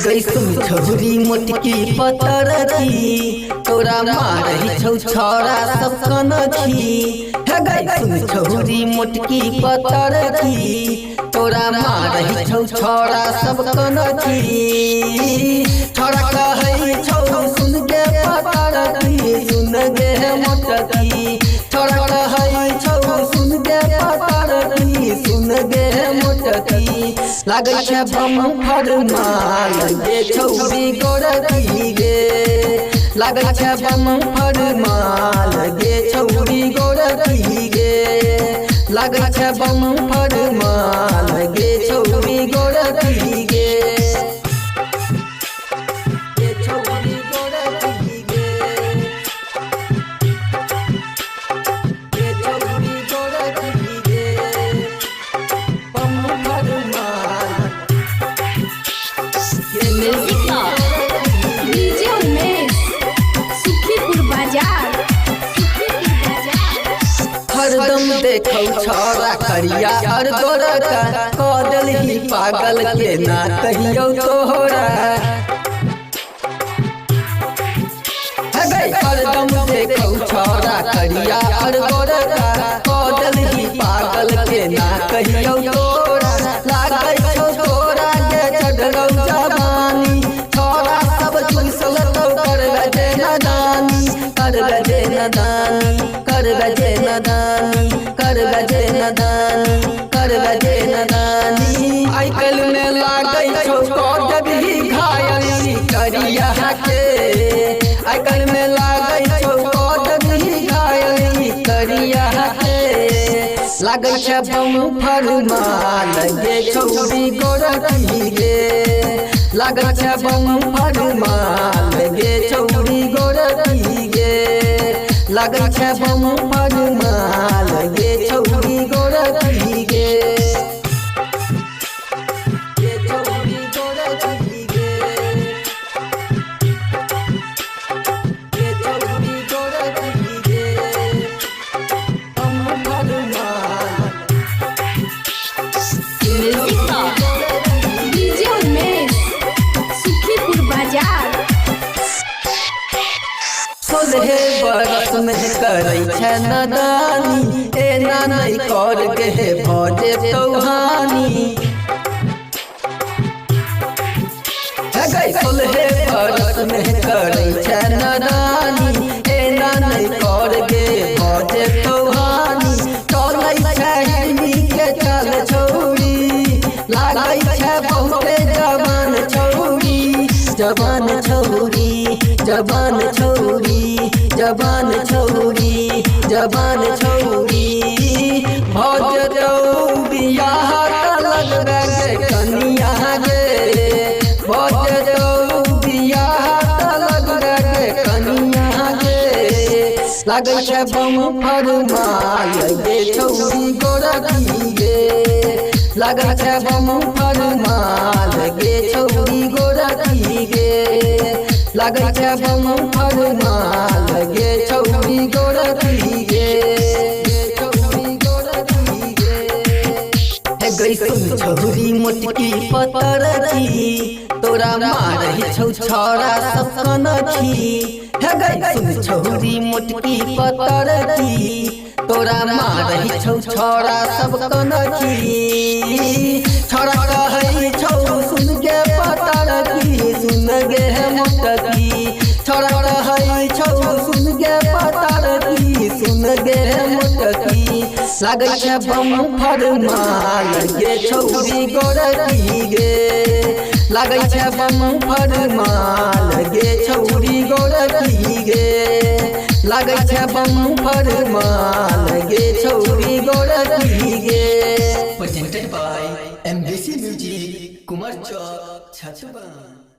गई सुन छोरी मोटकी पतर की तोरा मारही छौ छोरा सब कनखी। हे गई सुन छोरी मोटकी पतर की तोरा मारही छौ छोरा सब कनखी। छोरा कहै छौ सुन गे पतर की सुन गे मोटकी। छोरा कहै छौ सुन गे पतर की सुन गे मोटकी। लागै छै बम फरमाल गे छौरी गोरकी गे। लागै छै बम फरमाल गे छौरी गोरकी गे। लागै छै बम फरमाल गे छौरी गोरकी गे। हरदम देखौ छोरा करिया और गोरका कदल ही पागल के ना कहियो तोहरा। हरदम देखौ छोरा करिया और गोरका कदल ही पागल के ना कहियो तोहरा। लागै छौ तोरा के चढ़लौ जवानी छोरा सब चुसल तो कर बजे नदानी। कर बजे नदानी कर बजे नदानी कर बजे नदानी कर बजे नदानी। आई कल में लागै छौ कदब ही घायल करिया के। आई कल में लागै छौ कदब ही घायल करिया के। लागै छै बम फरमाल गे छौरी गोरकी गे। लागै छै बम फरमाल गे छौरी गोरकी गे। लागै छै बम फरमाल गे छौरी गोरकी गे। सोलहे बरस में करै छै नदानी एना नहीं कर गे भजे तौहानी। सोलहे बरस में करै छै नदानी एना नहीं कर गे भजे तौहानी। चलै छै हिनी के चल छौरी लागै छै बहुते जवान छौरी। जवान छौरी जवान छौरी जवान छौरी जवान छौरी। भज दौ बियाह लगबे गे कनिया गे। भज दौ बियाह लगबे गे कनिया गे। लागै छै बम फरमाल गे छौरी गोरकी गे। लागै छै बम फरमाल गे छौरी गोरकी गे। लागै छै बम फरमाल गे छौरी गोरकी गे। हे गई सुन छौरी मोटकी पतर की तोरा मारही छौ छोरा सब कनखी। हे गई सुन छौरी मोटकी पतर की तोरा मारही छौ छोरा सब कनखी। छोरा कहै छौ सुन गे पतर की सुन गे मोटकी। छोरा कहै छौ सुन गे पतर की सुन गे मोटकी। लागै छै बम फरमाल गे छौरी गोरकी गे। लागै छै बम फरमाल गे छौरी गोरकी गे। लागै छै बम फरमाल गे छौरी गोरकी गे। Presented by MBC Music, Kumar Chowk, Chhatwan।